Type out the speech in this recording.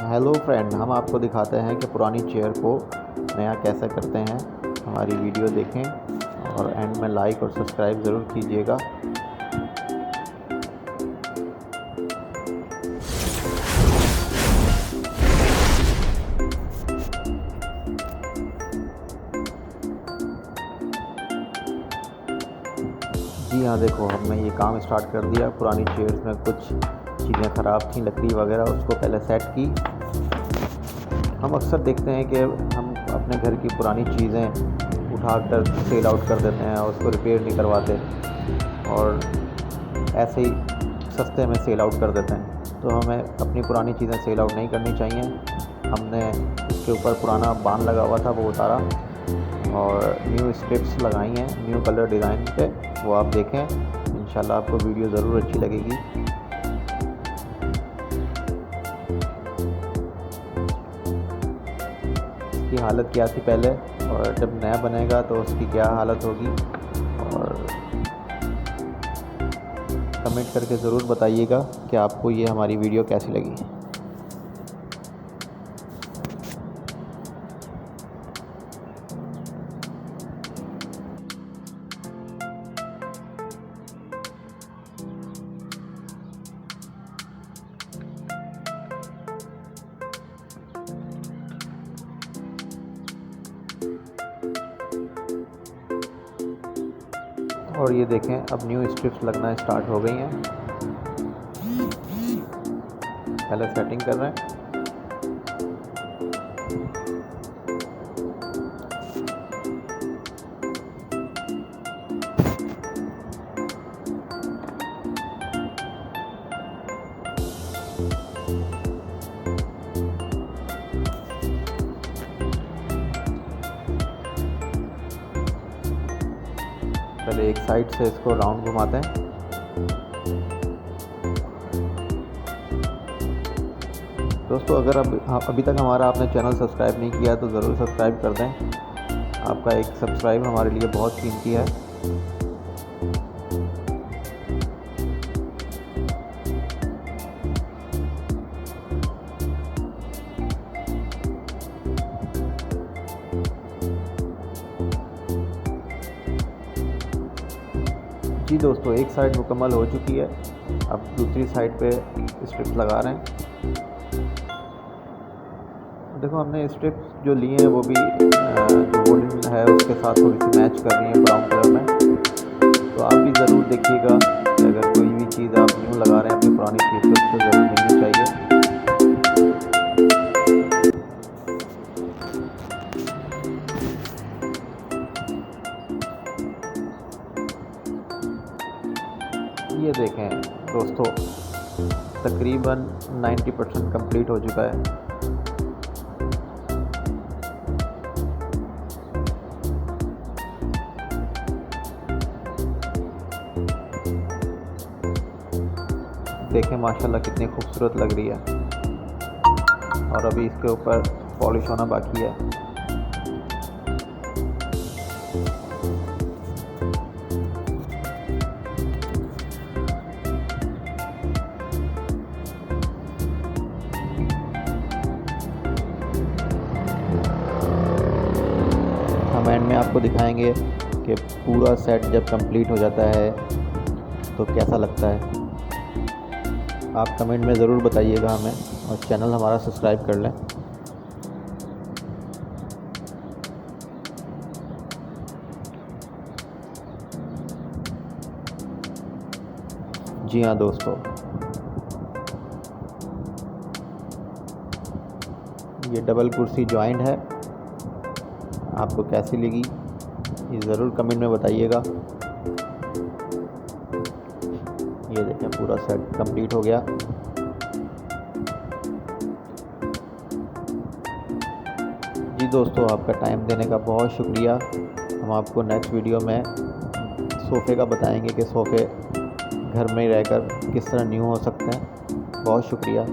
Hello friend, हम आपको दिखाते हैं कि पुरानी चेयर को नया कैसे करते हैं। हमारी वीडियो देखें और एंड में लाइक और सब्सक्राइब ज़रूर कीजिएगा। जी हाँ, देखो हमने ये काम स्टार्ट कर दिया। पुरानी चेयर्स में कुछ चीज़ें ख़राब थी, लकड़ी वगैरह, उसको पहले सेट की। हम अक्सर देखते हैं कि हम अपने घर की पुरानी चीज़ें उठाकर सेल आउट कर देते हैं और उसको रिपेयर नहीं करवाते और ऐसे ही सस्ते में सेल आउट कर देते हैं। तो हमें अपनी पुरानी चीज़ें सेल आउट नहीं करनी चाहिए। हमने इसके ऊपर पुराना बांध लगा हुआ था, वो उतारा और न्यू स्ट्रिप्स लगाई हैं न्यू कलर डिज़ाइन पे। वो आप देखें, इंशाल्लाह आपको वीडियो ज़रूर अच्छी लगेगी। इसकी हालत क्या थी पहले और जब नया बनेगा तो उसकी क्या हालत होगी, और कमेंट करके ज़रूर बताइएगा कि आपको ये हमारी वीडियो कैसी लगी। और ये देखें, अब न्यू स्ट्रिप्स लगना स्टार्ट हो गई हैं। पहले सेटिंग कर रहे हैं। पहले एक साइड से इसको राउंड घुमाते हैं। दोस्तों, अगर अभी तक हमारा आपने चैनल सब्सक्राइब नहीं किया तो ज़रूर सब्सक्राइब कर दें। आपका एक सब्सक्राइब हमारे लिए बहुत कीमती है। जी दोस्तों, एक साइड मुकम्मल हो चुकी है। अब दूसरी साइड पे स्ट्रिप्स लगा रहे हैं। देखो, हमने स्ट्रिप्स जो लिए हैं वो भी जो वुडन है उसके साथ थोड़ी सी मैच कर रही है ब्राउन कलर में। तो आप भी ज़रूर देखिएगा कि अगर कोई भी चीज़ आप न्यू लगा रहे हैं अपनी पुरानी चीज़ तो उसको ज़रूर मिलनी चाहिए। ये देखें दोस्तों, तकरीबन 90% कंप्लीट हो चुका है। देखें माशाल्लाह कितनी खूबसूरत लग रही है। और अभी इसके ऊपर पॉलिश होना बाकी है। हम एंड में आपको दिखाएंगे कि पूरा सेट जब कंप्लीट हो जाता है तो कैसा लगता है। आप कमेंट में ज़रूर बताइएगा हमें, और चैनल हमारा सब्सक्राइब कर लें। जी हाँ दोस्तों, ये डबल कुर्सी जॉइंट है। आपको कैसी लगी ये ज़रूर कमेंट में बताइएगा। ये देखें, पूरा सेट कंप्लीट हो गया। जी दोस्तों, आपका टाइम देने का बहुत शुक्रिया। हम आपको नेक्स्ट वीडियो में सोफ़े का बताएंगे कि सोफ़े घर में ही रहकर किस तरह न्यू हो सकते हैं। बहुत शुक्रिया।